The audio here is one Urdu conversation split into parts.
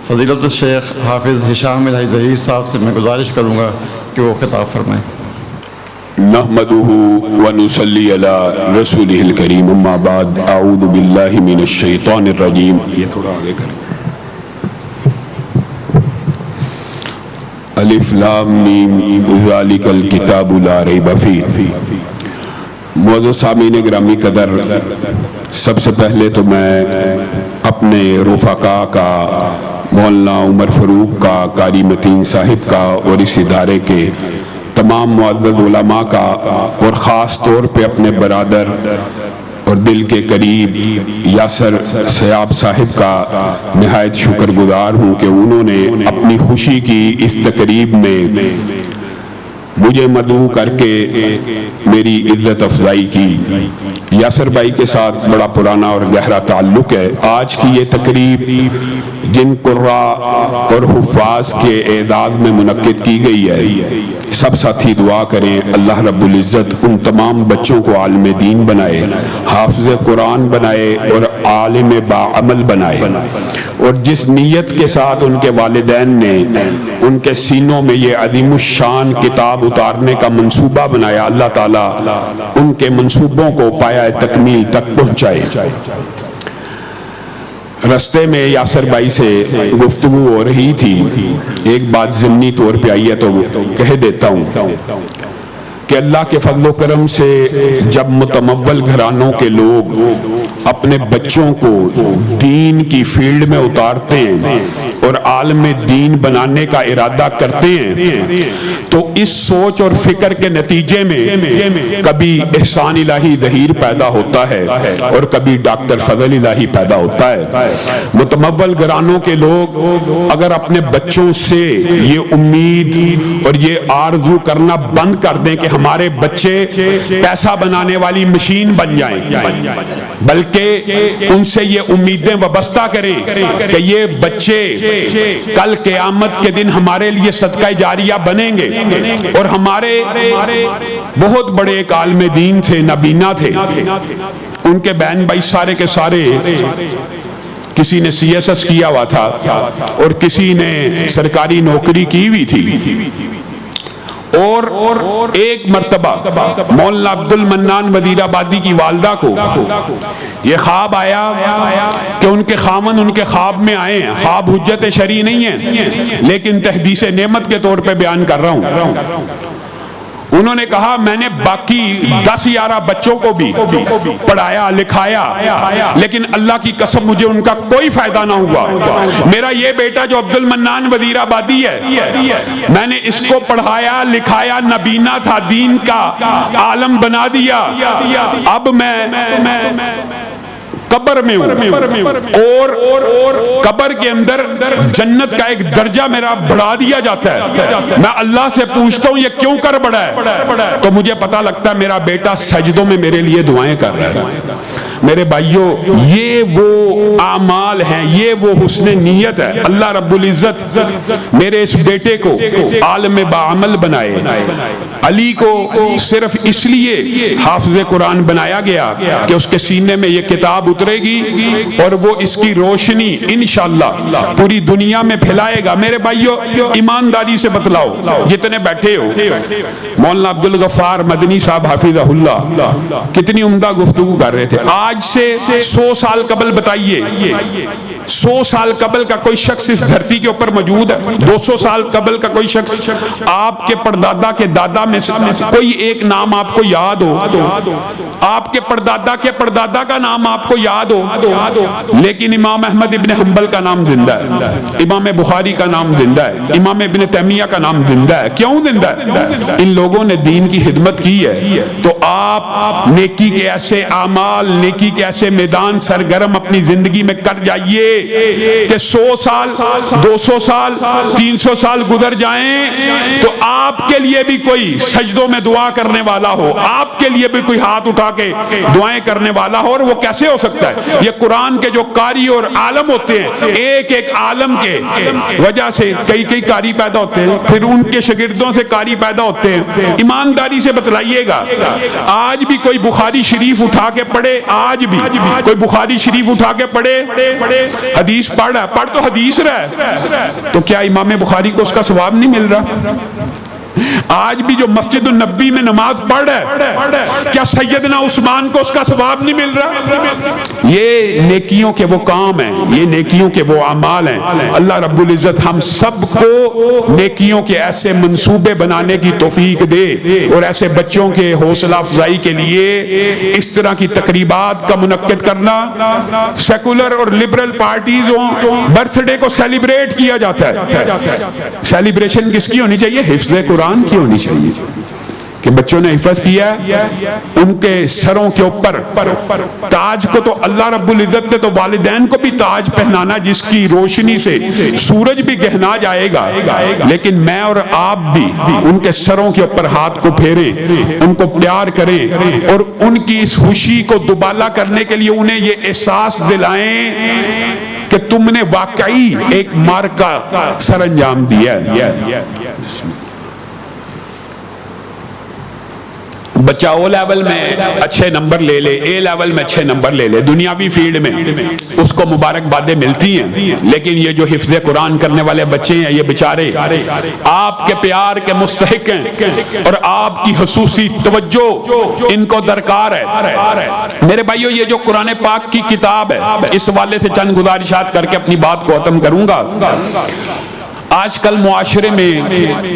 فضیلت الشیخ حافظ ہشام الہی ظہیر صاحب سے میں گزارش کروں گا کہ وہ خطاب فرمائیں۔ نحمده ونصلي على رسوله الكريم اما بعد اعوذ باللہ من الشیطان الرجیم۔ یہ تھوڑا آگے کریں۔ الف لام میم ذالک الکتاب لا ریب فیہ۔ معزز سامعین گرامی قدر، سب سے پہلے تو میں اپنے رفقا کا، مولانا عمر فاروق کا، قاری متین صاحب کا اور اس ادارے کے تمام معزز علماء کا، اور خاص طور پہ اپنے برادر اور دل کے قریب یاسر سیاب صاحب کا نہایت شکر گزار ہوں کہ انہوں نے اپنی خوشی کی اس تقریب میں مجھے مدعو کر کے میری عزت افزائی کی۔ یاسر بھائی کے ساتھ بڑا پرانا اور گہرا تعلق ہے۔ آج کی یہ تقریب جن قراء اور حفاظ کے اعزاز میں منعقد کی گئی ہے، سب ساتھی دعا کریں اللہ رب العزت ان تمام بچوں کو عالم دین بنائے، حافظ قرآن بنائے اور عالم باعمل بنائے، اور جس نیت کے ساتھ ان کے والدین نے ان کے سینوں میں یہ عظیم الشان کتاب اتارنے کا منصوبہ بنایا، اللہ تعالیٰ ان کے منصوبوں کو پایہ تکمیل تک پہنچائے۔ رستے میں یاسر بھائی سے گفتگو ہو رہی تھی، ایک بات ضمنی طور پہ آئی ہے تو کہہ دیتا ہوں کہ اللہ کے فضل و کرم سے جب متمول گھرانوں کے لوگ اپنے بچوں کو دین کی فیلڈ میں اتارتے ہیں اور عالم دین بنانے کا ارادہ کرتے ہیں، تو اس سوچ اور فکر کے نتیجے میں کبھی احسان الہی ظہیر پیدا ہوتا ہے اور کبھی ڈاکٹر فضل الہی پیدا ہوتا ہے۔ متمول گھرانوں کے لوگ اگر اپنے بچوں سے یہ امید اور یہ آرزو کرنا بند کر دیں کہ ہمارے بچے پیسہ بنانے والی مشین بن جائیں، بلکہ ان سے یہ امیدیں وابستہ کریں کہ یہ بچے کل قیامت کے دن ہمارے لیے صدقہ جاریہ بنیں گے، اور ہمارے بہت بڑے ایک عالم دین تھے، نبینا تھے، ان کے بہن بھائی سارے کے سارے کسی نے سی ایس ایس کیا ہوا تھا اور کسی نے سرکاری نوکری کی ہوئی تھی، اور ایک مرتبہ مولانا عبد المنان وزیر آبادی کی والدہ کو یہ خواب آیا کہ ان کے خامن ان کے خواب میں آئے ہیں۔ خواب حجت شرعی نہیں ہے لیکن تحدیث نعمت کے طور پہ بیان کر رہا ہوں۔ انہوں نے کہا میں نے باقی 10-11 بچوں کو بھی پڑھایا لکھایا، لیکن اللہ کی قسم مجھے ان کا کوئی فائدہ نہ ہوا۔ میرا یہ بیٹا جو عبد المنان وزیر آبادی ہے، میں نے اس کو پڑھایا لکھایا، نبینا تھا، دین کا عالم بنا دیا، اب میں قبر میں ہوں اور قبر کے اندر جنت کا ایک درجہ میرا بڑھا دیا جاتا ہے۔ میں اللہ سے پوچھتا ہوں یہ کیوں کر بڑھا ہے، تو مجھے پتا لگتا ہے میرا بیٹا سجدوں میں میرے لیے دعائیں کر رہا ہے۔ میرے بھائیوں، یہ وہ اعمال ہیں، یہ وہ حسن نیت ہے۔ اللہ رب العزت میرے اس بیٹے کو عالم باعمل بنائے۔ علی کو صرف اس لیے حافظ قرآن بنایا گیا کہ اس کے سینے میں یہ کتاب اترے گی اور وہ اس کی روشنی انشاءاللہ پوری دنیا میں پھیلائے گا۔ میرے بھائیوں، ایمانداری سے بتلاؤ جتنے بیٹھے ہو، مولانا عبد الغفار مدنی صاحب حفظہ اللہ کتنی عمدہ گفتگو کر رہے تھے۔ آج سے 100 سال قبل بتائیے، 100 سال قبل کا کوئی شخص اس دھرتی کے اوپر موجود ہے؟ 200 سال قبل کا کوئی شخص؟ آپ کے پردادا کے دادا میں سے کوئی ایک نام آپ کو یاد ہو؟ آپ کے پردادا کا نام آپ کو یاد ہو؟ لیکن امام احمد ابن حنبل کا نام زندہ ہے، امام بخاری کا نام زندہ ہے، امام ابن تیمیہ کا نام زندہ ہے۔ کیوں زندہ ہے؟ ان لوگوں نے دین کی خدمت کی ہے۔ تو آپ نیکی کے ایسے اعمال، نیکی کے ایسے میدان سرگرم اپنی زندگی میں کر جائیے کہ 100 سال 200 سال 300 سال گزر جائیں تو آپ کے لیے بھی کوئی سجدوں میں دعا کرنے والا ہو، آپ کے لیے بھی کوئی ہاتھ اٹھا کے دعائیں کرنے والا ہو۔ اور وہ کیسے ہو سکتا ہے؟ یہ قرآن کے جو قاری اور عالم ہوتے ہیں، ایک ایک عالم کے وجہ سے کئی قاری پیدا ہوتے ہیں، پھر ان کے شاگردوں سے قاری پیدا ہوتے ہیں۔ ایمانداری سے بتلائیے گا، آج بھی کوئی بخاری شریف اٹھا کے پڑھے، آج بھی کوئی بخاری شریف اٹھا کے پڑھے، حدیث پڑھ تو حدیث رہا تو کیا امام بخاری کو اس کا ثواب نہیں مل رہا؟ آج بھی جو مسجد النبی میں نماز پڑھ ہے کیا سیدنا عثمان کو اس کا ثواب نہیں مل رہا؟ یہ نیکیوں کے وہ کام ہیں، یہ نیکیوں کے وہ اعمال ہیں۔ اللہ رب العزت ہم سب کو نیکیوں کے ایسے منصوبے بنانے کی توفیق دے، اور ایسے بچوں کے حوصلہ افزائی کے لیے اس طرح کی تقریبات کا منعقد کرنا۔ سیکولر اور لبرل پارٹیزوں برتھ ڈے کو سیلیبریٹ کیا جاتا ہے، سیلیبریشن کس کی ہونی چاہیے؟ حفظ قرآن کی ہونی چاہیے کہ بچوں نے حفظ کیا، ان کے سروں کے اوپر تاج کو تو اللہ رب العزت نے تو والدین کو بھی تاج پہنانا جس کی روشنی سے سورج بھی گہنا جائے گا، لیکن میں اور آپ بھی ان کے سروں کے اوپر ہاتھ کو پھیریں، ان کو پیار کریں، اور ان کی اس خوشی کو دوبالا کرنے کے لیے انہیں یہ احساس دلائیں کہ تم نے واقعی ایک مارکا سر انجام دیا ہے۔ بچہ او لیول میں اچھے نمبر لے لے، اے لیول میں اچھے نمبر لے لے، دنیاوی فیلڈ میں اس کو مبارکبادیں ملتی ہیں، لیکن یہ جو حفظ قرآن کرنے والے بچے ہیں یہ بیچارے آپ کے پیار کے مستحق ہیں، اور آپ کی خصوصی توجہ ان کو درکار ہے۔ میرے بھائیو، یہ جو قرآن پاک کی کتاب ہے، اس حوالے سے چند گزارشات کر کے اپنی بات کو ختم کروں گا۔ آج کل معاشرے میں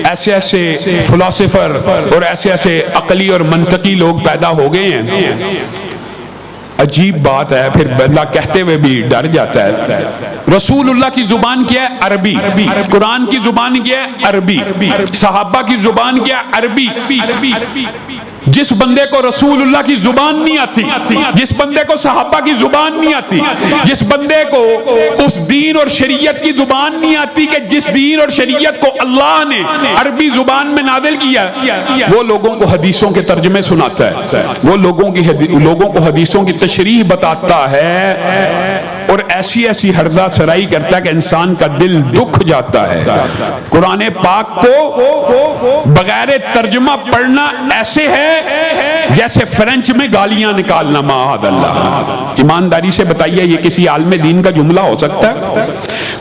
ایسے ایسے فلاسفر اور ایسے ایسے عقلی اور منطقی لوگ پیدا ہو گئے ہیں، عجیب بات ہے، پھر بندہ کہتے ہوئے بھی ڈر جاتا ہے۔ رسول اللہ کی زبان کیا ہے؟ عربی۔ قرآن کی زبان کیا ہے؟ عربی۔ صحابہ کی زبان کیا ہے؟ عربی۔ جس بندے کو رسول اللہ کی زبان نہیں آتی، جس بندے کو صحابہ کی زبان نہیں آتی، جس بندے کو اس دین اور شریعت کی زبان نہیں آتی کہ جس دین اور شریعت کو اللہ نے عربی زبان میں نازل کیا، وہ لوگوں کو حدیثوں کے ترجمے سناتا ہے، وہ لوگوں کو حدیثوں کی تشریح بتاتا ہے، اور ایسی ایسی ہردہ سرائی کرتا ہے کہ انسان کا دل دکھ جاتا ہے۔ قرآن پاک کو بغیر ترجمہ پڑھنا ایسے ہے جیسے فرینچ میں گالیاں نکالنا، معاذ اللہ۔ ایمانداری سے بتائیے یہ کسی عالم دین کا جملہ ہو سکتا ہے؟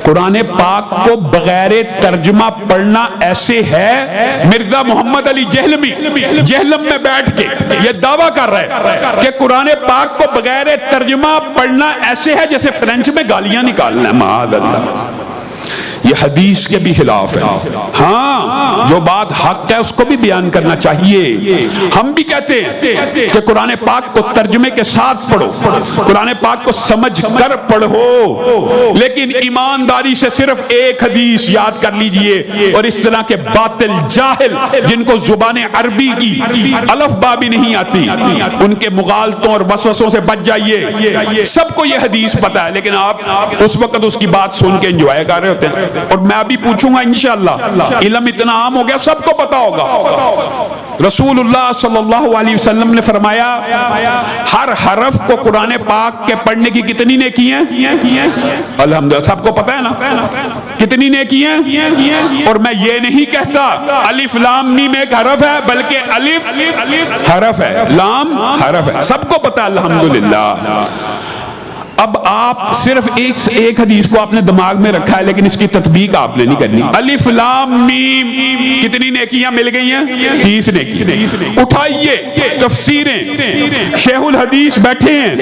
قرآن پاک کو بغیر ترجمہ پڑھنا ایسے ہے، مرزا محمد علی جہلم میں بیٹھ کے یہ دعویٰ کر رہا ہے کہ قرآن پاک کو بغیر ترجمہ پڑھنا ایسے ہے جیسے فرینچ میں گالیاں نکالنا، معاذ اللہ۔ یہ حدیث کے بھی خلاف ہے۔ ہاں، جو بات حق ہے اس کو بھی بیان کرنا چاہیے۔ ہم بھی کہتے ہیں کہ قرآن پاک کو ترجمے کے ساتھ پڑھو، قرآن پاک کو سمجھ کر پڑھو، لیکن ایمانداری سے صرف ایک حدیث یاد کر لیجئے، اور اس طرح کے باطل جاہل جن کو زبان عربی کی الف با بھی نہیں آتی، ان کے مغالطوں اور وسوسوں سے بچ جائیے۔ سب کو یہ حدیث پتا ہے، لیکن آپ اس وقت اس کی بات سن کے انجوائے کر رہے ہوتے ہیں، اور میں ابھی پوچھوں گا انشاءاللہ، علم اتنا عام ہو گیا سب کو پتا ہوگا۔ رسول اللہ صلی اللہ علیہ وسلم نے فرمایا ہر حرف کو قرآن پاک کے پڑھنے کی کتنی نیکیاں ہیں؟ الحمدللہ سب کو پتا ہے نا کتنی نیکیاں ہیں؟ اور میں یہ نہیں کہتا الف لام میم ایک حرف ہے، بلکہ الف حرف ہے، لام حرف ہے، سب کو پتا ہے الحمدللہ۔ اب آپ صرف ایک حدیث کو آپ نے دماغ میں رکھا ہے، لیکن اس کی تطبیق آپ نے نہیں کرنی۔ الف لام میم کتنی نیکیاں مل گئی ہیں؟ 30 نیکیاں۔ اٹھائیے تفسیریں، شیخ الحدیث بیٹھے ہیں،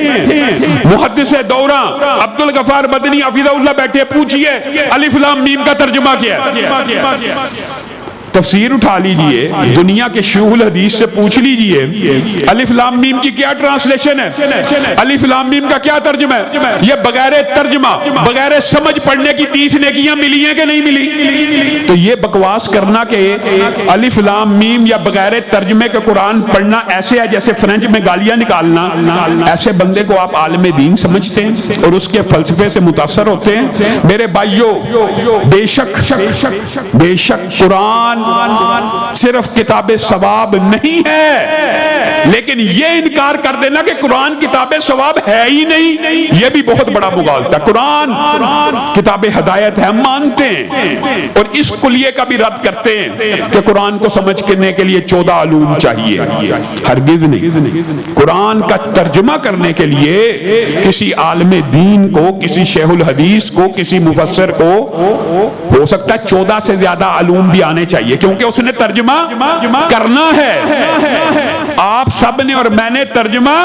محدث دورہ عبد الغفار مدنی حفظہ اللہ بیٹھے، پوچھئے الف لام میم کا ترجمہ کیا ہے؟ تفسیر اٹھا لیجئے، دنیا کے شیوخ الحدیث سے پوچھ لیجئے الف لام میم کی کیا ٹرانسلیشن ہے، الف لام میم کا کیا ترجمہ ہے؟ یہ بغیر ترجمہ بغیر سمجھ پڑھنے کی 30 نیکیاں ملی ہیں کہ نہیں ملی؟ تو یہ بکواس کرنا کہ الف لام میم یا بغیر ترجمے کے قرآن پڑھنا ایسے ہے جیسے فرینچ میں گالیاں نکالنا، ایسے بندے کو آپ عالم دین سمجھتے ہیں اور اس کے فلسفے سے متاثر ہوتے ہیں؟ میرے بھائیو، بے شک قرآن صرف کتاب ثواب نہیں ہے، لیکن یہ انکار کر دینا کہ قرآن کتاب ثواب ہے ہی نہیں، یہ بھی بہت بڑا مغالطہ ہے۔ قرآن کتاب ہدایت ہے، ہم مانتے ہیں، اور اس کلیے کا بھی رد کرتے ہیں کہ قرآن کو سمجھنے کے لیے 14 علوم چاہیے، ہرگز نہیں۔ قرآن کا ترجمہ کرنے کے لیے کسی عالم دین کو، کسی شیخ الحدیث کو، کسی مفسر کو ہو سکتا ہے 14 سے زیادہ علوم بھی آنے چاہیے، کیونکہ اس نے ترجمہ کرنا ہے۔ آپ سب نے اور میں نے ترجمہ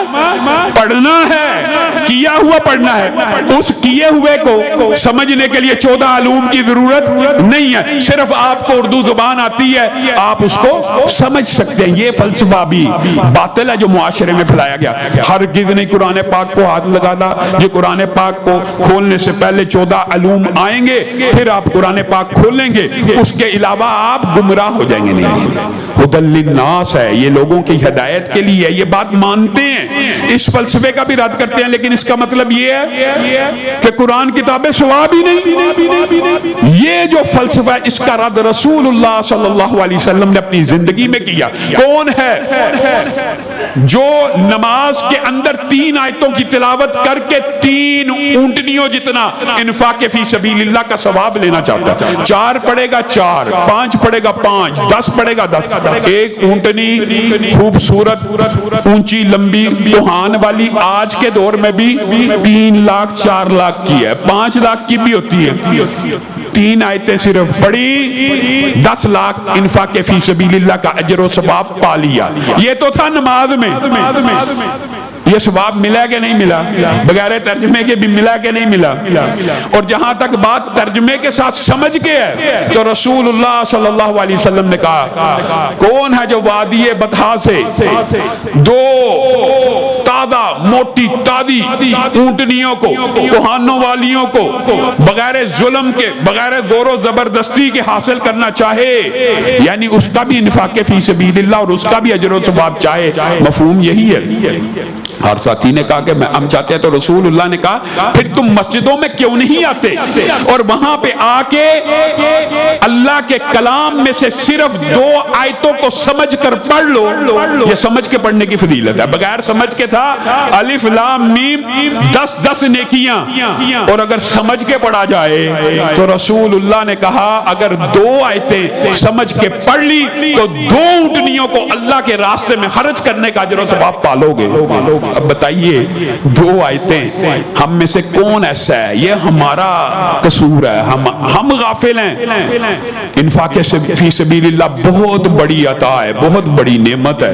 پڑھنا ہے، کیا ہوا پڑھنا ہے۔ اس کیے ہوئے کو سمجھنے کے لیے 14 علوم کی ضرورت نہیں ہے، صرف آپ کو اردو زبان آتی ہے، آپ اس کو سمجھ سکتے ہیں۔ یہ فلسفہ بھی باطل ہے جو معاشرے میں پھیلایا گیا۔ ہرگز نہیں قرآن پاک کو ہاتھ لگانا، یہ قرآن پاک کو کھولنے سے پہلے 14 علوم آئیں گے، پھر آپ قرآن پاک کھولیں گے، اس کے علاوہ آپ گمراہ ہو جائیں گے۔ نہیں، ہدی للناس ہے، یہ لوگوں کی ہدایت کے لیے، یہ بات مانتے ہیں، اس فلسفے کا بھی رد کرتے ہیں، لیکن اس کا مطلب یہ ہے کہ قرآن کتاب ثواب ہی نہیں۔ یہ جو فلسفہ ہے، اس کا رد رسول اللہ صلی اللہ علیہ وسلم نے اپنی زندگی میں کیا۔ کون ہے جو نماز کے اندر 3 آیتوں کی تلاوت کر کے 3 اونٹنیوں جتنا انفاق فی سبیل اللہ کا ثواب لینا چاہتا ہے؟ 4 پڑھے گا 4، 5 پڑھے گا 5، 10 پڑھے گا 10۔ ایک اونٹنی خوبصورت اونچی لمبی توہان والی آج کے دور میں بھی 3 لاکھ 4 لاکھ کی ہے، 5 لاکھ کی بھی ہوتی ہے۔ 3 آیتیں صرف پڑھی، 10 لاکھ انفاق فی سبیل اللہ کا اجر و ثواب پا لیا۔ یہ تو تھا نماز میں۔ یہ ثواب ملا کہ نہیں ملا؟ بغیر ترجمے کے بھی ملا کہ نہیں ملا؟ اور جہاں تک بات ترجمے کے ساتھ سمجھ کے ہے تو رسول اللہ صلی اللہ علیہ وسلم نے کہا، کون ہے جو وادی بطحا سے 2 تازہ موٹی تازی اونٹنیوں کو، کوہانوں والیوں کو بغیر ظلم کے، بغیر زور و زبردستی کے حاصل کرنا چاہے، یعنی اس کا بھی انفاق فی سبیل اللہ اور اس کا بھی اجر و ثواب چاہے؟ مفہوم یہی ہے۔ ہر ساتھی نے کہا کہ ہم چاہتے ہیں، تو رسول اللہ نے کہا پھر تم مسجدوں میں کیوں نہیں آتے اور وہاں پہ آ کے اللہ کے کلام میں سے صرف 2 آیتوں کو سمجھ کر پڑھ لو۔ یہ سمجھ کے پڑھنے کی فضیلت ہے، بغیر سمجھ کے تھا الف لام میم 10 نیکیاں، اور اگر سمجھ کے پڑھا جائے تو رسول اللہ نے کہا اگر 2 آیتیں سمجھ کے پڑھ لی تو 2 اونٹنیوں کو اللہ کے راستے میں خرچ کرنے کا اجر و ثواب پالو گے۔ اب بتائیے 2 آیتیں، ہم میں سے کون ایسا ہے؟ یہ ہمارا قصور ہے، ہم غافل ہیں۔ انفاق فی سبیل اللہ بہت بڑی عطا ہے، بہت بڑی نعمت ہے،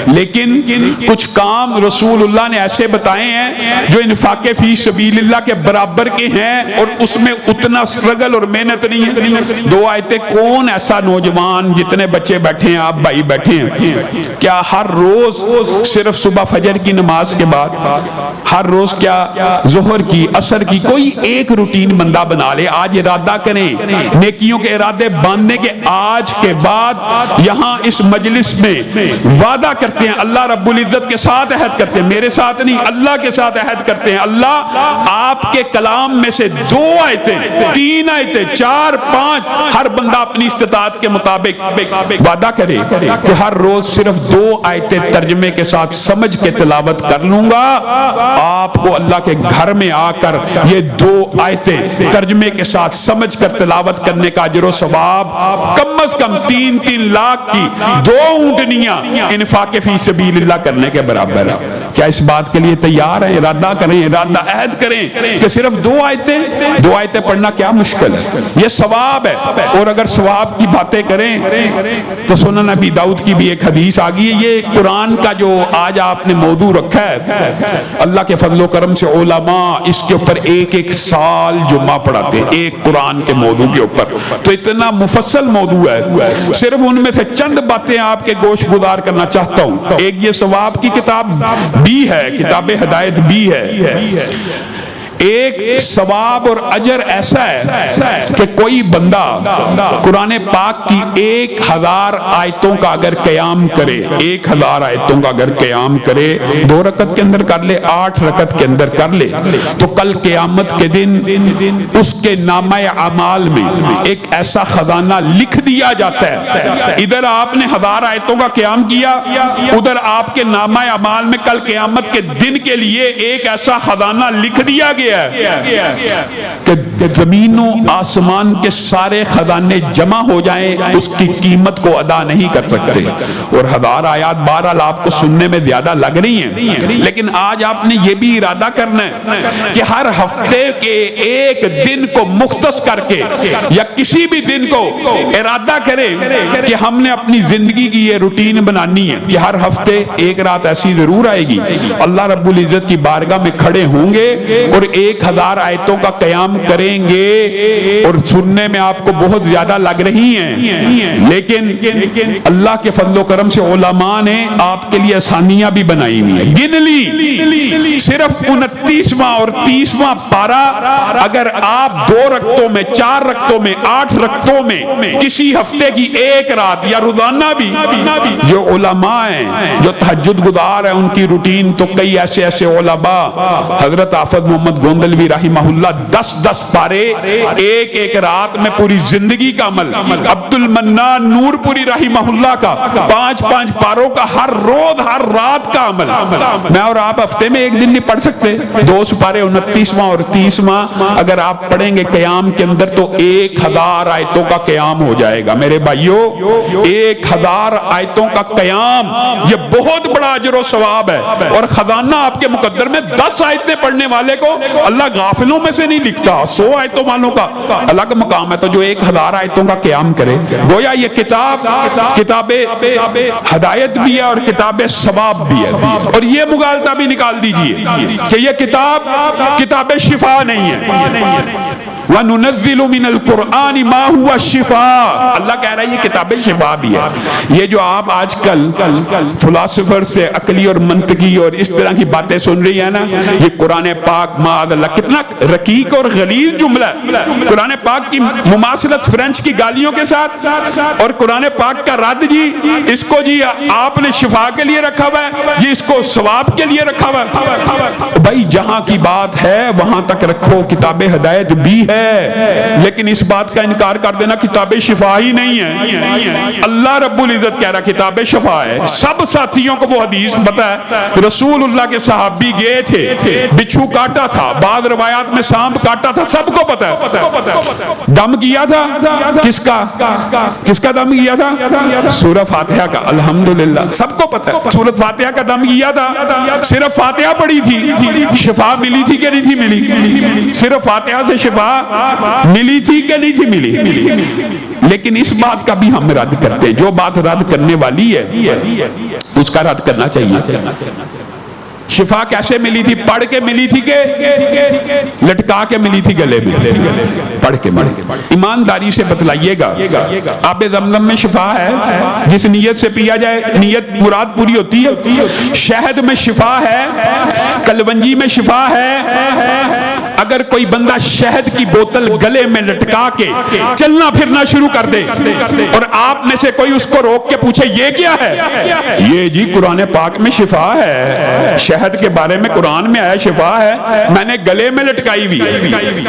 لیکن کچھ کام رسول اللہ نے ایسے بتائے ہیں جو انفاق فی سبیل اللہ کے برابر کے ہیں اور اس میں اتنا سٹرگل اور محنت نہیں ہے۔ 2 آیتیں، کون ایسا نوجوان، جتنے بچے بیٹھے ہیں، آپ بھائی بیٹھے ہیں، کیا ہر روز صرف صبح فجر کی نماز کے بعد، ہر روز کیا ظہر کی، عصر کی، کوئی ایک روٹین بندہ بنا لے؟ آج ارادہ کریں، نیکیوں کے ارادے باندھنے کے، آج کے بعد یہاں اس مجلس میں وعدہ کرتے ہیں، اللہ رب العزت کے ساتھ عہد کرتے ہیں، میرے ساتھ نہیں، اللہ کے ساتھ عہد کرتے ہیں، اللہ آپ کے کلام میں سے 2 آیتیں، 3 آیتیں، 4 5، ہر بندہ اپنی استطاعت کے مطابق وعدہ کرے کہ ہر روز صرف 2 آیتیں ترجمے کے ساتھ سمجھ کے تلاوت کر لوں گا۔ آپ کو اللہ کے گھر میں آ کر یہ 2 آیتیں ترجمے کے ساتھ سمجھ کر تلاوت کرنے کا اجر و ثواب کم از کم 3 لاکھ کی 2 اونٹنیاں انفاق فی سبیل اللہ کرنے کے برابر ہے۔ کیا اس بات کے لیے تیار ہیں؟ ارادہ کریں، ارادہ عہد کریں کہ صرف 2 آیتیں پڑھنا کیا مشکل ہے؟ یہ ثواب ہے۔ اور اگر ثواب کی باتیں کریں تو سنن نبی داؤد کی بھی ایک حدیث آ گئی ہے۔ یہ قرآن کا جو آج آپ نے موضوع رکھا ہے، اللہ کے فضل و کرم سے علماء اس کے اوپر 1 سال جمعہ پڑھاتے ہیں، ایک قرآن کے موضوع کے اوپر، تو اتنا مفصل موضوع ہے، صرف ان میں سے چند باتیں آپ کے گوش گزار کرنا چاہتا ہوں۔ ایک یہ ثواب کی کتاب بھی ہے، کتاب ہدایت بھی ہے، ایک ثواب اور اجر ایسا ہے کہ کوئی بندہ قرآن پاک کی 1000 آیتوں کا اگر قیام کرے، 1000 آیتوں کا اگر قیام کرے، 2 رکعت کے اندر کر لے، 8 رکعت کے اندر کر لے، تو کل قیامت کے دن اس کے نامہ اعمال میں ایک ایسا خزانہ لکھ دیا جاتا ہے۔ ادھر آپ نے 1000 آیتوں کا قیام کیا، ادھر آپ کے نامہ اعمال میں کل قیامت کے دن کے لیے ایک ایسا خزانہ لکھ دیا گیا ہے کہ زمین و آسمان کے سارے خزانے جمع ہو جائیں اس کی قیمت کو ادا نہیں کر سکتے۔ اور 1000 آیات بہرحال آپ کو سننے میں زیادہ لگ رہی ہیں، لیکن آج آپ نے یہ بھی ارادہ کرنا ہے کہ ہر ہفتے کے ایک دن کو مختص کر کے یا کسی بھی دن کو ارادہ کریں کہ ہم نے اپنی زندگی کی یہ روٹین بنانی ہے کہ ہر ہفتے ایک رات ایسی ضرور آئے گی، اللہ رب العزت کی بارگاہ میں کھڑے ہوں گے اور 1000 آیتوں کا قیام کریں گے۔ اور سننے میں آپ کو بہت زیادہ لگ رہی ہیں، لیکن اللہ کے فضل و کرم سے علماء نے آپ کے لیے آسانیاں بھی بنائی ہوئی ہیں۔ گن لی صرف 29واں اور 30واں پارہ اگر آپ 2 رکعتوں میں، 4 رکعتوں میں، 8 رکعتوں میں کسی ہفتے کی ایک رات یا روزانہ بھی، جو علماء ہیں جو تہجد گزار ہیں ان کی روٹین تو کئی ایسے علماء، حضرت حافظ محمد گوندلوی رحمہ اللہ 10 پارے ایک رات میں پوری زندگی کا عمل، عبد المنان نور پوری رحمہ اللہ کا 5 پاروں کا ہر روز ہر رات کا عمل۔ میں اور آپ ہفتے میں ایک دن نہیں پڑھ سکتے، 2 پارے 29واں اور 30واں اگر آپ پڑھیں گے قیام کے اندر تو 1000 آیتوں کا قیام ہو جائے گا۔ میرے بھائیو 1000 آیتوں کا قیام یہ بہت بڑا اجر و ثواب ہے، اور خزانہ آپ کے مقدر میں 10 آیتیں پڑھنے والے کو اللہ غافلوں میں سے نہیں لکھتا، 100 آیتوں والوں کا الگ مقام ہے۔ تو جو 1000 آیتوں کا قیام کرے، گویا یہ کتاب ہدایت بھی ہے اور کتاب ثواب بھی ہے، اور یہ مغالطہ بھی نکال دیجئے کہ یہ کتاب شفا نہیں ہے۔ وَنُنَزِّلُ مِنَ الْقُرْآنِ مَا هُوَ شِفَاء، اللہ کہہ رہا ہے یہ کتاب شفا بھی ہے۔ یہ جو آپ آج کل فلاسفر سے عقلی اور منطقی اور اس طرح کی باتیں سن رہی ہیں نا، یہ قرآن پاک معاذ اللہ کتنا رقیق اور غلیظ جملہ ہے۔ قرآن پاک کی مماثلت فرینچ کی گالیوں کے ساتھ، اور قرآن پاک کا رد جی اس کو جی آپ نے شفا کے لیے رکھا ہوا ہے، جی اس کو ثواب کے لیے رکھا ہوا ہے۔ بھائی جہاں کی بات ہے وہاں تک رکھو، کتاب ہدایت بھی ہے، لیکن اس بات کا انکار کر دینا کتاب شفا ہی نہیں ہے۔ اللہ رب العزت کہہ رہا کتاب شفا ہے۔ سب ساتھیوں کو وہ حدیث پتہ ہے، رسول اللہ کے صحابی گئے تھے، بچھو کاٹا تھا، بعض روایات میں سانپ کاٹا تھا، سب کو پتہ ہے۔ دم کیا تھا کس کا دم کیا تھا؟ سورہ فاتحہ کا، الحمدللہ سب کو پتہ ہے۔ سورہ فاتحہ کا دم کیا تھا، صرف فاتحہ پڑھی تھی، شفا ملی تھی کہ نہیں تھی ملی؟ صرف فاتحہ سے شفا ملی تھی کہ نہیں تھی ملی؟ لیکن اس بات کا بھی ہم رد کرتے ہیں، جو بات رد کرنے والی ہے اس کا رد کرنا چاہیے۔ شفا کیسے ملی تھی؟ پڑھ کے ملی تھی کہ لٹکا کے ملی تھی گلے میں؟ پڑھ کے ایمانداری سے بتلائیے گا۔ آب زمزم میں شفا ہے، جس نیت سے پیا جائے نیت مراد پوری ہوتی ہے۔ شہد میں شفا ہے، کلونجی میں شفا ہے۔ اگر کوئی بندہ شہد کی بوتل گلے میں لٹکا کے چلنا پھرنا شروع کر دے اور آپ میں سے کوئی اس کو روک کے پوچھے یہ کیا ہے، یہ جی قرآن پاک میں شفا ہے، شہد کے بارے میں قرآن میں آیا شفا ہے، میں نے گلے میں لٹکائی ہوئی،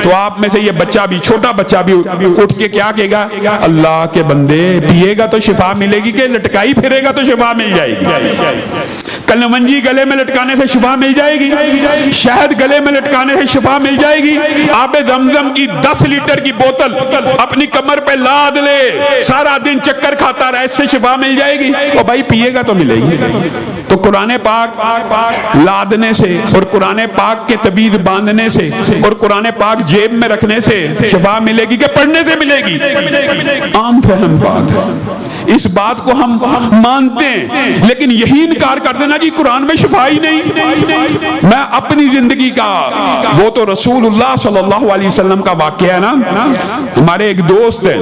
تو آپ میں سے یہ بچہ بھی، چھوٹا بچہ بھی اٹھ کے کیا کہے گا؟ اللہ کے بندے پیے گا تو شفا ملے گی کہ لٹکائی پھرے گا تو شفا مل جائے گی؟ کلونجی گلے میں لٹکانے سے شفا مل جائے گی، شہد گلے میں لٹکانے سے شفا مل جائے گی۔ آب زمزم کی 10 لیٹر کی بوتل اپنی کمر پہ لاد لے، سارا دن چکر کھاتا رہے، اس سے شفا مل جائے گی؟ اور بھائی پیے گا تو ملے گی۔ تو قرآن پاک لادنے سے اور قرآن پاک کے طبیز باندھنے سے اور قرآن پاک جیب میں رکھنے سے شفا ملے گی کہ پڑھنے سے ملے گی؟ عام فہم بات ہے۔ اس بات کو ہم مانتے ہیں، لیکن یہی انکار کر دینا کہ قرآن میں شفا ہی نہیں۔ میں اپنی زندگی کا، وہ تو رسول اللہ صلی اللہ علیہ وسلم کا واقعہ ہے نا۔ ہمارے ایک دوست ہیں،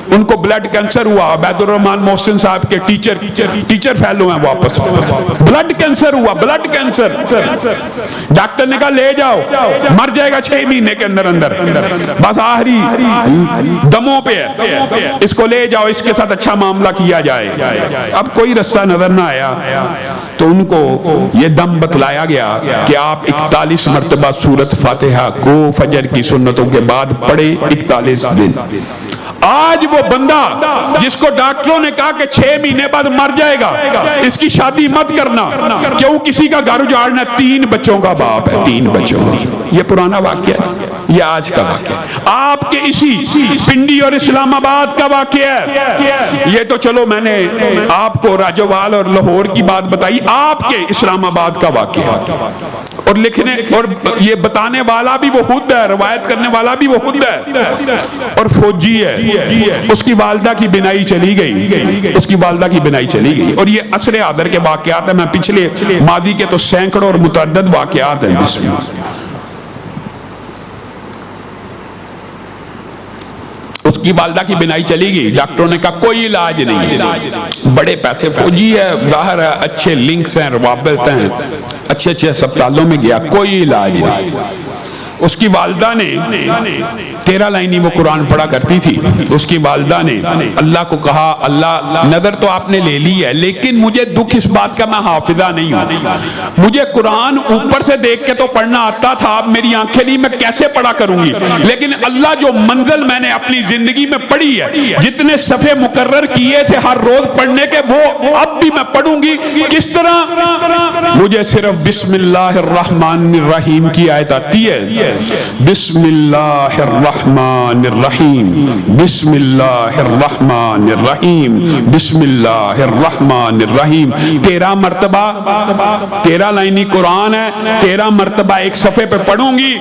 ان کو بلڈ کینسر ہوا، عبید الرحمان محسن صاحب کے ٹیچر فیلو ہیں، واپس بلڈ کینسر ہوا، بلڈ کینسر۔ ڈاکٹر نے کہا لے جاؤ، مر جائے گا 6 مہینے کے اندر اندر، بس آخری دموں پہ ہے، اس کو لے جاؤ، اس کے ساتھ اچھا معاملہ کیا جائے۔ اب کوئی رستہ نظر نہ آیا تو ان کو یہ دم بتلایا گیا کہ آپ 41 مرتبہ سورۃ فاتحہ کو فجر کی سنتوں کے بعد پڑھے 41 دن۔ آج وہ بندہ جس کو ڈاکٹروں نے کہا کہ 6 مہینے بعد مر جائے گا، اس کی شادی مت کرنا، کیوں کسی کا گھر اجاڑنا، 3 بچوں کا باپ ہے، 3 بچوں۔ یہ پرانا واقعہ ہے، یہ آج کا واقعہ ہے، آپ کے اسی پنڈی اور اسلام آباد کا واقعہ ہے۔ یہ تو چلو میں نے آپ کو راجوال اور لاہور کی بات بتائی، آپ کے اسلام آباد کا واقعہ ہے، اور لکھنے اور یہ بتانے والا بھی وہ خود ہے، روایت کرنے والا بھی وہ خود ہے، اور فوجی ہے۔ اس کی والدہ کی بینائی چلی گئی، اس کی والدہ کی بینائی چلی گئی، اور یہ عصر حاضر کے واقعات ہیں۔ میں پچھلے ماضی کے تو سینکڑوں اور متعدد واقعات ہیں اس میں۔ اس کی والدہ کی بینائی چلی گئی، ڈاکٹروں نے کہا کوئی علاج نہیں، بڑے پیسے، فوجی ہے، ظاہر ہے اچھے لنکس ہیں، روابط ہیں، اچھے اسپتالوں میں گیا، کوئی علاج نہیں۔ اس کی والدہ نے 13 لائنی وہ قرآن پڑھا کرتی تھی، اس کی والدہ نے اللہ کو کہا اللہ نظر تو آپ نے لے لی ہے، لیکن مجھے دکھ اس بات کا میں حافظہ نہیں ہوں، مجھے قرآن اوپر سے دیکھ کے تو پڑھنا آتا تھا، اب میری آنکھیں نہیں، میں کیسے پڑھا کروں گی، لیکن اللہ جو منزل میں نے اپنی زندگی میں پڑھی ہے، جتنے صفحے مقرر کیے تھے ہر روز پڑھنے کے، وہ اب بھی میں پڑھوں گی۔ کس طرح؟ مجھے صرف بسم اللہ الرحمن الرحیم کی آیت آتی ہے، بسم اللہ الرحمن الرحیم، بسم اللہ الرحمن الرحیم، بسم اللہ الرحمن الرحیم، 13 مرتبہ، 13 لائنی قرآن ہے، 13 مرتبہ ایک صفحے پہ پڑھوں گی۔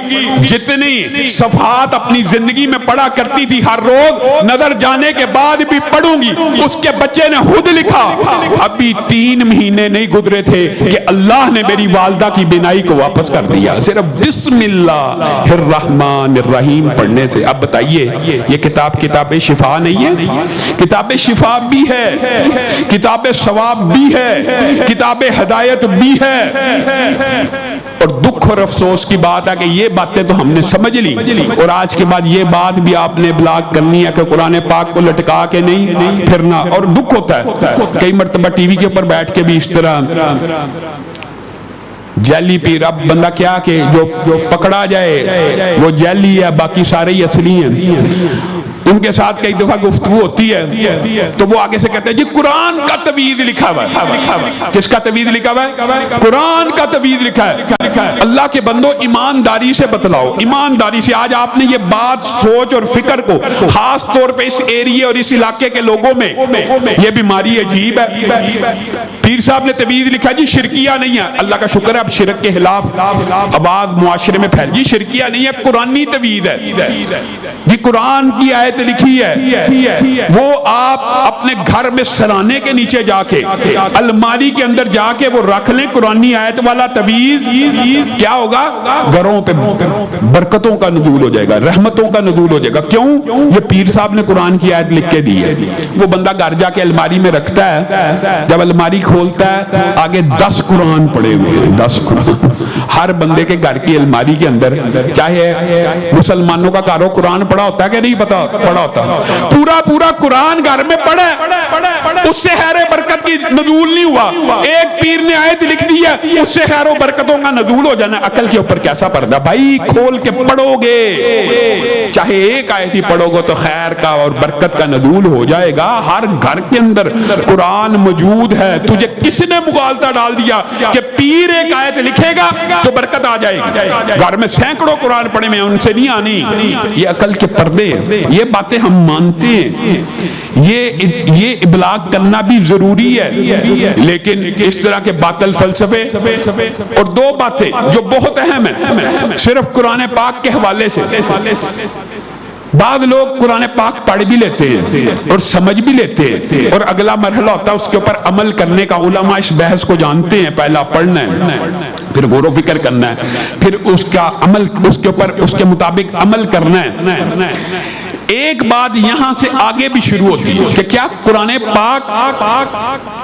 جتنی صفحات اپنی زندگی میں پڑھا کرتی تھی ہر روز، نظر جانے کے بعد بھی پڑھوں گی۔ اس کے بچے نے خود لکھا، ابھی 3 مہینے نہیں گزرے تھے کہ اللہ نے میری والدہ کی بینائی کو واپس کر دیا، صرف بسم اللہ الرحمن الرحیم پڑھنے سے۔ اب بتائیے یہ کتاب شفا نہیں ہے؟ کتاب شفا بھی ہے، کتاب ثواب بھی ہے، کتاب ہدایت بھی ہے، اور دکھ اور افسوس کی بات ہے کہ یہ باتیں تو ہم نے سمجھ لی، اور آج کے بعد یہ بات بھی آپ نے ابلاغ کرنی ہے کہ قرآن پاک کو لٹکا کے نہیں پھرنا، اور دکھ ہوتا ہے کئی مرتبہ ٹی وی کے اوپر بیٹھ کے بھی اس طرح جیلی پیر، اب بندہ کیا کہ جو پکڑا جائے وہ جیلی ہے، باقی سارے ہی اصلی ہیں۔ ان کے ساتھ کئی دفعہ گفتگو ہوتی ہے تو وہ آگے سے کہتے ہیں جی قرآن کا تویز لکھا ہوا ہے۔ کس کا تویز لکھا ہوا ہے؟ قرآن کا تویز لکھا ہے۔ اللہ کے بندو ایمانداری سے بتلاؤ، ایمانداری سے۔ آج آپ نے یہ بات سوچ اور فکر کو خاص طور پہ اس ایریے اور اس علاقے کے لوگوں میں یہ بیماری عجیب ہے۔ پیر صاحب نے تویز لکھا جی شرکیہ نہیں ہے، اللہ کا شکر ہے اب شرک کے خلاف آواز معاشرے میں پھیل، جی شرکیہ نہیں ہے، قرآنی تویز ہے جی، قرآن کی آیت لکھی ہے، وہ آپ اپنے گھر میں سرانے کے نیچے جا کے الماری کے اندر جا کے وہ رکھ لیں، قرآنی آیت والا تویز، کیا ہوگا؟ گھروں پہ برکتوں کا نزول ہو جائے گا، رحمتوں کا نزول ہو جائے گا۔ کیوں؟ یہ پیر صاحب نے قرآن کی آیت لکھ کے دی ہے۔ وہ بندہ گھر جا کے الماری میں رکھتا ہے، جب الماری کھولتا ہے آگے 10 قرآن پڑے ہوئے ہیں، 10 قرآن ہر بندے کے گھر کی الماری کے اندر، چاہے مسلمانوں کا گھر ہو، قرآن پڑھا ہوتا ہے کہ نہیں پڑھا ہوتا؟ پورا قرآن گھر میں پڑھا ہے، اس سے خیر برکت کی نزول نہیں ہوا۔ ایک پیر نے آیت لکھ دی ہے، اس سے خیر و برکتوں کا نزول ہو جانا۔ عقل کے اوپر کیسا پردہ؟ بھائی کھول کے پڑھو گے، چاہے ایک آیت ہی پڑھو گے تو خیر کا اور برکت کا نزول ہو جائے گا۔ ہر گھر کے اندر قرآن موجود ہے۔ تجھے کس نے مغالطہ ڈال دیا کہ پیر ایک آیت لکھے گا تو برکت آ جائے گی؟ گھر میں سینکڑوں قرآن پڑھے میں ان سے نہیں آنی۔ یہ عقل کے پردے ہیں، یہ باتیں ہم مانتے ہیں، یہ ابلاغ کرنا بھی ضروری ہے، لیکن اس طرح کے باطل فلسفے اور 2 باتیں جو بہت اہم ہیں صرف قرآن پاک کے حوالے سے، بعض لوگ قرآن پاک پڑھ بھی لیتے ہیں اور سمجھ بھی لیتے ہیں اور اگلا مرحلہ ہوتا ہے اس کے اوپر عمل کرنے کا. علماء اس بحث کو جانتے ہیں, پہلا پڑھنا ہے, پھر غور و فکر کرنا ہے, پھر اس کا عمل, اس کے اوپر اس کے مطابق عمل کرنا ہے. ایک بات یہاں سے آگے بھی شروع ہوتی ہے کہ کیا قرآن پاک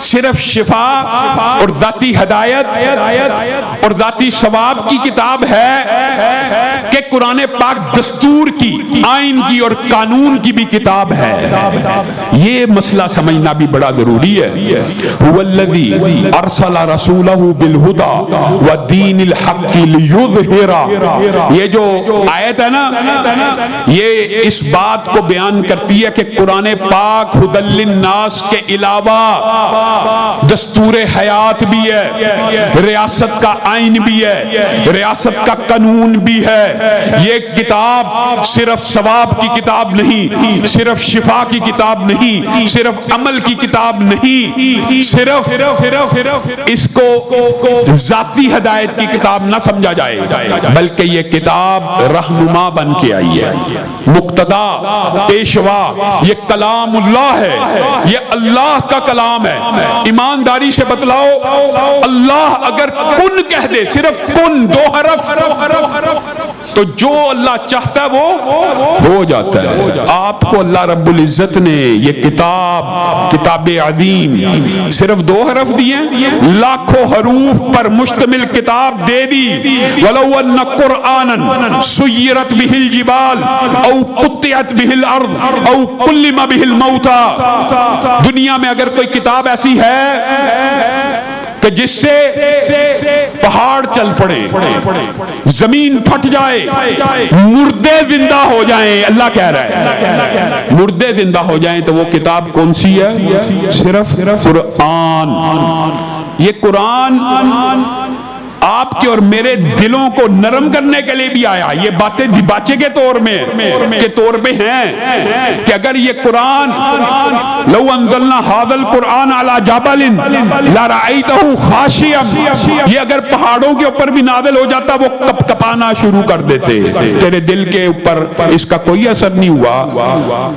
صرف شفا اور ذاتی ہدایت اور ذاتی ثواب کی کتاب ہے کہ قرآن پاک دستور کی, آئین کی اور قانون کی بھی کتاب ہے؟ یہ مسئلہ سمجھنا بھی بڑا ضروری ہے. هو الذی ارسل رسولہ بالہدی ودین الحق لیظہرہ, یہ جو آیت ہے نا, یہ اس بات کو بیان کرتی ہے کہ قرآن پاک ہدی للناس کے علاوہ دستور حیات بھی ہے, ریاست کا آئین بھی ہے, ریاست کا قانون بھی ہے. یہ کتاب صرف ثواب کی کتاب نہیں, صرف شفا کی کتاب نہیں, صرف عمل کی کتاب نہیں, صرف اس کو ذاتی ہدایت کی کتاب نہ سمجھا جائے, بلکہ یہ کتاب رہنما بن کے آئی ہے, مقتدا, پیشوا. یہ کلام اللہ ہے, یہ اللہ کا کلام ہے. ایمانداری سے بتلاؤ, اللہ اگر کن کہہ دے, صرف کن, 2 حرف, تو جو اللہ چاہتا ہے وہ ہو جاتا ہے. آپ کو اللہ رب العزت نے یہ کتاب عظیم صرف 2 حرف دیے, لاکھوں حروف پر مشتمل کتاب دے دی. وَلَوْ أَنَّ قُرْآنًا سُيِّرَتْ بِهِ الْجِبَالُ أَوْ قُطِّعَتْ بِهِ الْأَرْضُ أَوْ كُلِّمَ بِهِ الْمَوْتَى. دنیا میں اگر کوئی کتاب ایسی ہے کہ جس سے پہاڑ چل پڑے, زمین پھٹ جائے, مردے زندہ ہو جائیں, اللہ کہہ رہا ہے مردے زندہ ہو جائیں, تو وہ کتاب کون سی ہے؟ صرف قرآن. یہ قرآن آپ کے اور میرے دلوں کو نرم کرنے کے لیے بھی آیا. یہ باتیں دباچے کے طور پہ ہیں کہ اگر یہ قرآن لو انزلنا هذا القرآن على جبل لرأيته خاشعا, یہ اگر پہاڑوں کے اوپر بھی نازل ہو جاتا وہ کپ کپانا شروع کر دیتے. تیرے دل کے اوپر اس کا کوئی اثر نہیں ہوا,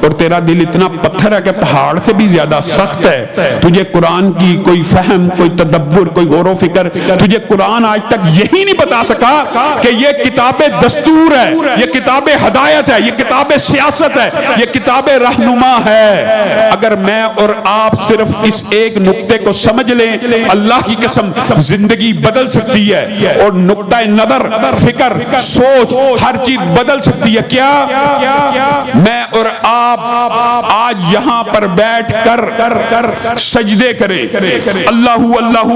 اور تیرا دل اتنا پتھر ہے کہ پہاڑ سے بھی زیادہ سخت ہے. تجھے قرآن کی کوئی فہم, کوئی تدبر, کوئی غور و فکر, تجھے قرآن آج تک یہی نہیں بتا سکا کہ یہ کتاب دستور ہے, یہ کتاب ہدایت ہے, یہ کتاب سیاست ہے, یہ کتاب رہنما ہے. اگر میں اور آپ صرف اس ایک نقطے کو سمجھ لیں, اللہ کی قسم زندگی بدل سکتی ہے, اور نقطہ نظر, فکر, سوچ, ہر چیز بدل سکتی ہے. کیا میں اور آپ آج یہاں پر بیٹھ کر سجدے کریں, اللہ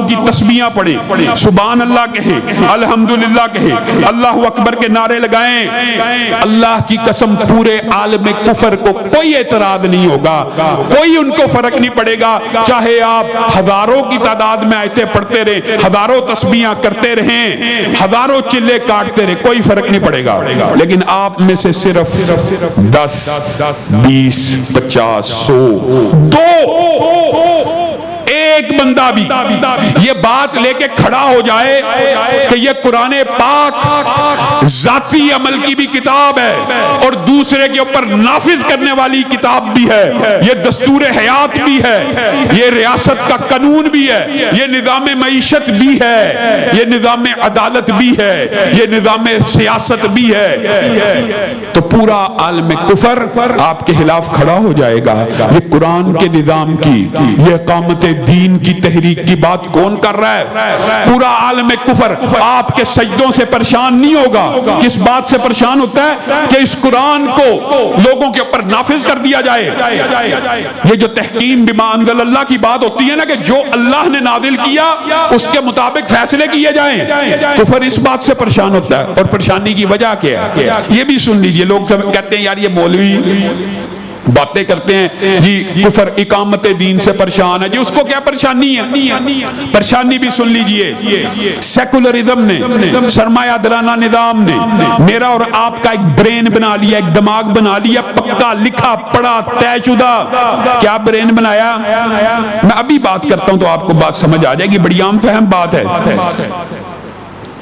کی تسبیحاں پڑھیں, سبحان اللہ کہیں, الحمدللہ کہیں, اللہ اکبر کے نعرے لگائیں, اللہ کی قسم پورے عالم کفر کو کوئی اعتراض نہیں ہوگا, کوئی ان کو فرق نہیں پڑے گا. چاہے آپ ہزاروں کی تعداد میں آیتیں پڑھتے رہیں, ہزاروں تسبیحاں کرتے رہیں, ہزاروں چلے کاٹتے رہیں, کوئی فرق نہیں پڑے گا. لیکن آپ میں سے صرف 10, 20, 50, 100, 2 ایک بندہ بھی یہ بات لے کے کھڑا ہو جائے کہ یہ قرآن پاک ذاتی عمل کی بھی کتاب ہے اور دوسرے کے اوپر نافذ کرنے والی کتاب بھی ہے, یہ دستور حیات بھی ہے, یہ ریاست کا قانون بھی ہے, یہ نظام معیشت بھی ہے, یہ نظام عدالت بھی ہے, یہ نظام سیاست بھی ہے, تو پورا عالم کفر آپ کے خلاف کھڑا ہو جائے گا. یہ قرآن کے نظام کی, یہ اقامت دین کی تحریک کی بات کون کر رہا ہے؟ پورا عالم کفر آپ کے سجدوں سے پریشان نہیں ہوگا. کس بات سے پریشان ہوتا ہے؟ کہ اس قرآن کو لوگوں کے اوپر نافذ کر دیا جائے. یہ جو تحکیم بما انزل اللہ کی بات ہوتی ہے نا, کہ جو اللہ نے نازل کیا اس کے مطابق فیصلے کیے جائیں, کفر اس بات سے پریشان ہوتا ہے. اور پریشانی کی وجہ کیا ہے یہ بھی سن لیجئے. لوگ سب کہتے ہیں یار یہ مولوی باتیں کرتے ہیں جی کفر اقامت دین سے پریشان ہے جی, اس کو کیا پریشانی ہے؟ پریشانی بھی سن لیجئے. سیکولرزم نے, سرمایہ دارانہ نظام نے میرا اور آپ کا ایک برین بنا لیا, ایک دماغ بنا لیا, پکا لکھا پڑھا طے شدہ. کیا برین بنایا؟ میں ابھی بات کرتا ہوں تو آپ کو بات سمجھ آ جائے گی, بڑی عام فہم بات ہے.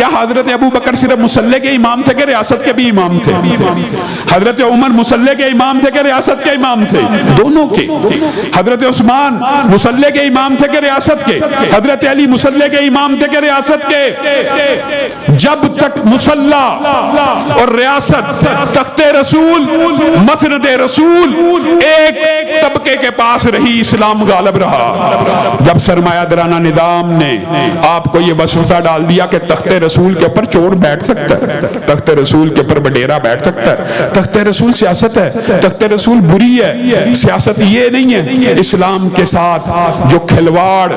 کیا حضرت ابو بکر صرف مصلی کے امام تھے کہ ریاست کے بھی امام تھے؟ حضرت عمر مصلی کے امام تھے کہ ریاست کے امام تھے؟ دونوں کے. حضرت عثمان مصلی کے امام تھے کہ ریاست کے؟ حضرت علی مصلی کے امام تھے کہ ریاست کے؟ جب تک مصلی اور ریاست تخت رسول مسند رسول ایک طبقے کے پاس رہی، اسلام غالب رہا. جب سرمایہ دارانہ نظام نے آپ کو یہ وسوسہ ڈال دیا کہ تخت رسول کے اوپر چور بیٹھ سکتا ہے، تخت رسول کے اوپر بڈیرا بیٹھ سکتا ہے، تخت رسول سیاست ہے، تخت رسول بری ہے، سیاست یہ نہیں ہے. اسلام کے ساتھ جو کھلواڑ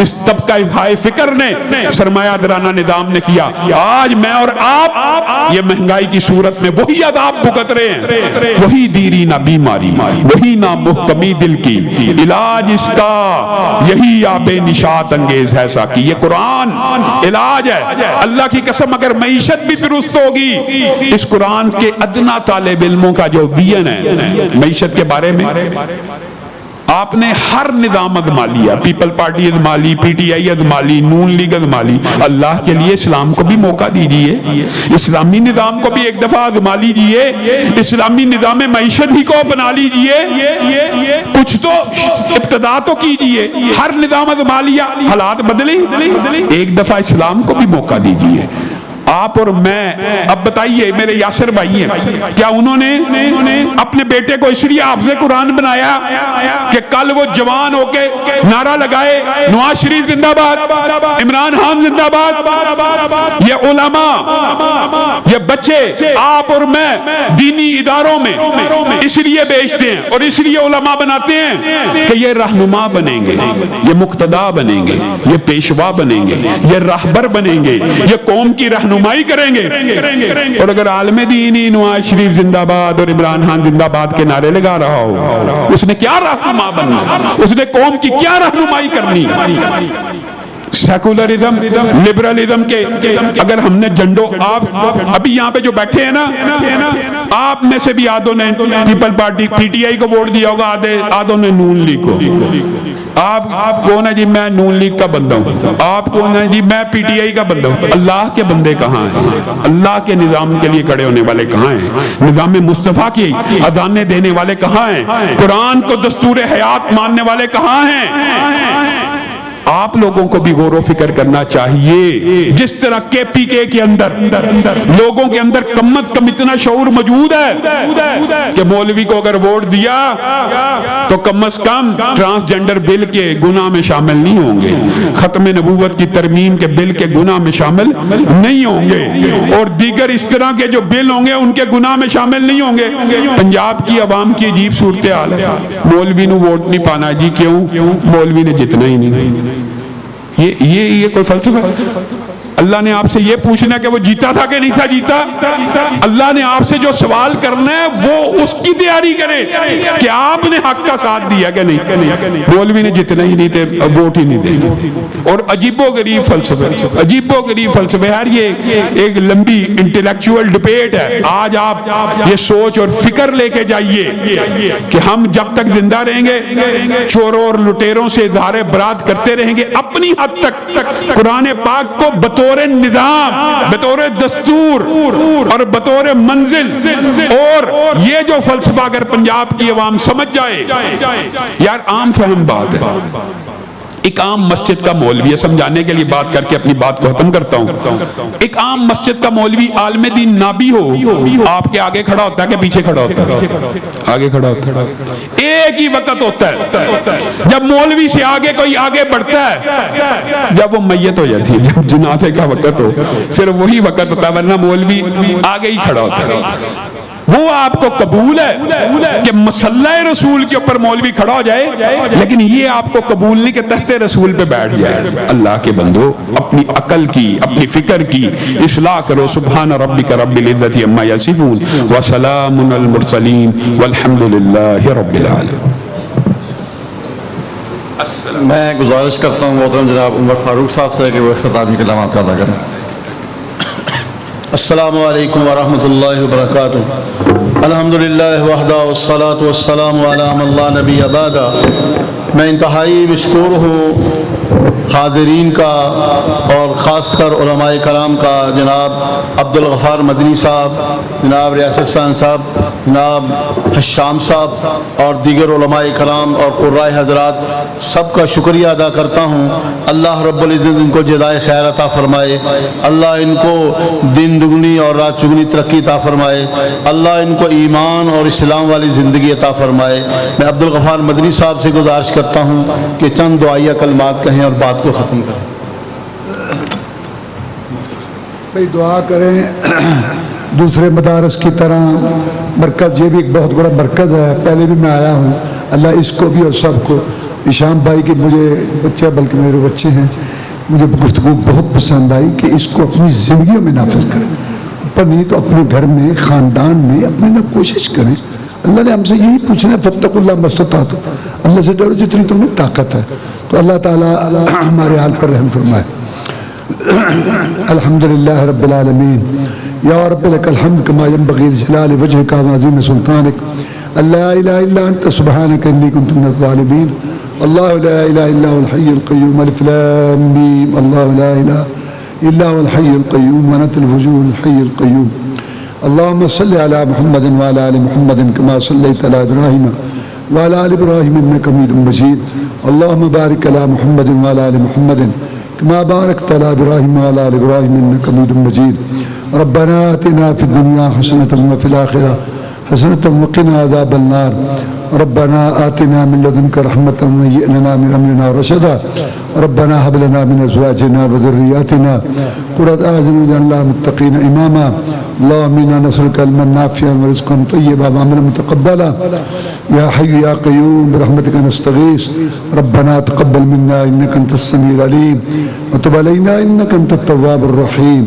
اس طبقہ ہائے فکر نے سرمایہ دارانہ نظام نے کیا، آج میں اور آپ یہ مہنگائی کی صورت میں وہی عذاب بھگت رہے ہیں. وہی دیری نہ بیماری، وہی نہ محکمی دل کی، علاج اس کا یہی آب نشاط انگیز ہے ساکی. یہ قرآن علاج ہے. اللہ کی قسم اگر معیشت بھی درست ہوگی، اس قرآن کے ادنا طالب علموں کا جو ویژن ہے معیشت کے بارے میں، آپ نے ہر نظام ازما لیا، پیپل پارٹی ازما لی، پی ٹی آئی ازما لی، نون لیگ ازما لی. اللہ کے لیے اسلام کو بھی موقع دیجئے، اسلامی نظام کو بھی ایک دفعہ ازما لیجئے، اسلامی نظام معیشت ہی کو بنا لیجئے، کچھ تو ابتدا تو کیجئے. ہر نظام ازما لیا، حالات بدلے، ایک دفعہ اسلام کو بھی موقع دیجئے. آپ اور میں، اب بتائیے میرے یاسر بھائی ہیں، کیا انہوں نے اپنے بیٹے کو اس لیے حافظ قرآن بنایا کہ کل وہ جوان ہو کے نعرہ لگائے نواز شریف زندہ باد، عمران خان زندہ باد؟ یہ علماء، یہ بچے آپ اور میں دینی اداروں میں اس لیے بیچتے ہیں اور اس لیے علماء بناتے ہیں کہ یہ رہنما بنیں گے، یہ مقتدا بنیں گے، یہ پیشوا بنیں گے، یہ راہبر بنیں گے، یہ قوم کی رہنمائی کریں گے. اور اگر عالم دینی نواز شریف زندہ باد اور عمران خان زندہ باد کے نعرے لگا رہا ہو، اس نے کیا رہنما بننا؟ اس نے قوم کی کیا رہنمائی کرنی؟ سیکولرزم، لبرلزم کے اگر ہم نے جنڈوں، آپ ابھی یہاں پہ جو بیٹھے ہیں نا، آپ میں سے بھی آدھوں نے people party P T I کو ووٹ دیا ہوگا، آدھوں نے نون لیگ کو. آپ کون ہے جی؟ میں نون لیگ کا بندہ ہوں. آپ کون ہے جی؟ میں پی ٹی آئی کا بندہ ہوں. اللہ کے بندے کہاں ہیں؟ اللہ کے نظام کے لیے کھڑے ہونے والے کہاں ہیں؟ نظام مصطفیٰ کی اذانیں دینے والے کہاں ہیں؟ قرآن کو دستور حیات ماننے والے کہاں ہیں؟ آپ لوگوں کو بھی غور و فکر کرنا چاہیے. جس طرح کے پی کے اندر لوگوں کے اندر کم از کم اتنا شعور موجود ہے کہ مولوی کو اگر ووٹ دیا تو کم از کم ٹرانسجنڈر بل کے گناہ میں شامل نہیں ہوں گے، ختم نبوت کی ترمیم کے بل کے گناہ میں شامل نہیں ہوں گے، اور دیگر اس طرح کے جو بل ہوں گے ان کے گناہ میں شامل نہیں ہوں گے. پنجاب کی عوام کی عجیب صورتحال ہے، مولوی نے ووٹ نہیں پانا جی. کیوں؟ مولوی نے جتنا ہی نہیں. یہ کوئی فلسفہ ہے؟ اللہ نے آپ سے یہ پوچھنا کہ وہ جیتا تھا کہ نہیں تھا جیتا. اللہ نے آپ سے جو سوال کرنا ہے وہ اس کی تیاری کرے کہ آپ نے حق کا ساتھ دیا کہ نہیں. مولوی نے جتنا ہی نہیں تھے ووٹ ہی نہیں دیں. اور عجیب و غریب فلسفے، عجیب و غریب فلسفے. یار یہ ایک لمبی انٹلیکچوئل ڈبیٹ ہے. آج آپ یہ سوچ اور فکر لے کے جائیے کہ ہم جب تک زندہ رہیں گے چوروں اور لٹیروں سے اظہار برات کرتے رہیں گے اپنی حد تک. قرآن پاک کو بطور نظام، بطور دستور اور بطور منزل، اور یہ جو فلسفہ اگر پنجاب کی عوام سمجھ جائے، یار عام فہم بات ہے. ایک عام مسجد کا مولوی، سمجھانے کے لیے بات کر کے اپنی بات کو ختم کرتا ہوں. ایک عام مسجد کا مولوی عالم دین نہ بھی ہو، آپ کے آگے کھڑا ہوتا ہے کہ پیچھے کھڑا ہوتا ہے؟ آگے کھڑا ہوتا ہے. ایک ہی وقت ہوتا ہے جب مولوی سے آگے کوئی آگے بڑھتا ہے، جب وہ میت ہو جاتی ہے، جب جنازے کا وقت ہو، صرف وہی وقت ہوتا ہے، ورنہ مولوی آگے ہی کھڑا ہوتا ہے. وہ آپ کو قبول ہے کہ مسلح رسول کے اوپر مولوی کھڑا ہو جائے، لیکن یہ آپ کو قبول نہیں کہ تخت رسول پہ بیٹھ جائے. اللہ کے بندو، اپنی عقل کی، اپنی فکر کی اصلاح کرو. سبحان ربک رب العزت عما یصفون وسلام علی المرسلین والحمد للہ رب العالمین. میں گزارش کرتا ہوں محترم جناب عمر فاروق صاحب سے کہ وہ اختتامی کلمات ادا کریں. السلام علیکم ورحمۃ اللہ وبرکاتہ. الحمدللہ وحدہ والصلاة والسلام علی من لا نبی بعدہ. میں انتہائی مشکور ہوں حاضرین کا اور خاص کر علماء کرام کا، جناب عبدالغفار مدنی صاحب، جناب ریاست سان صاحب، جناب حشام صاحب اور دیگر علماء کرام اور قرائے حضرات، سب کا شکریہ ادا کرتا ہوں۔ اللہ رب العزت ان کو جزائے خیر عطا فرمائے، اللہ ان کو دن دگنی اور رات چگنی ترقی عطا فرمائے، اللہ ان کو ایمان اور اسلام والی زندگی عطا فرمائے۔ میں عبدالغفار مدنی صاحب سے گزارش کرتا ہوں کہ چند دعائیہ کلمات کہیں اور بات کو ختم کریں۔ بھائی دعا کریں، دوسرے مدارس کی طرح مرکز یہ بھی ایک بہت بڑا مرکز ہے، پہلے بھی میں آیا ہوں، اللہ اس کو بھی اور سب کو، ہشام بھائی کے مجھے بچہ بلکہ میرے بچے ہیں، مجھے گفتگو بہت پسند آئی کہ اس کو اپنی زندگیوں میں نافذ کریں، پر نہیں تو اپنے گھر میں، خاندان میں اپنے میں کوشش کریں۔ اللہ نے ہم سے یہی پوچھنا ہے، فاتقوا اللہ ما استطعتم، اللہ سے ڈرو جتنی تمہیں طاقت ہے۔ تو اللہ تعالیٰ ہمارے حال پر رحم فرمائے۔ الحمدللہ رب العالمین، یا رب لک الحمد کما ینبغی لجلال وجہک وعظیم سلطانک، لا الہ الا انت سبحانک انی کنت من الظالمین، اللہ لا الہ الا هو الحی القیوم، الف لام میم، اللہ لا الہ الا هو الحی القیوم ونت الوجوہ الحی القیوم، اللہم صلی علی محمد وعلی آل محمد کما صلیت علی ابراہیم وعلی آل ابراہیم انک حمید مجید، اللہم بارک علی محمد وعلی آل محمد كما باركت على إبراهيم وعلى آل إبراهيم إنك حميد مجيد، ربنا آتنا في الدنيا حسنة وفي الآخرة حسنة وقنا عذاب النار، ربنا آتنا من لدنك رحمة وهيئ لنا من أمرنا رشدا، ربنا هب لنا من أزواجنا وذرياتنا قرة أعين واجعلنا للمتقين إماما، اللهم إنا نسألك علما نافعا ورزقا طيبا وعملا متقبلا، يا حي يا قيوم برحمتك نستغيث، ربنا تقبل منا إنك أنت السميع العليم وتب علينا إنك أنت التواب الرحيم،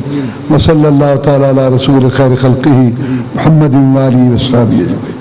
وصلى الله تعالى على رسول خير خلقه محمد وآله وصحبه أجمعين۔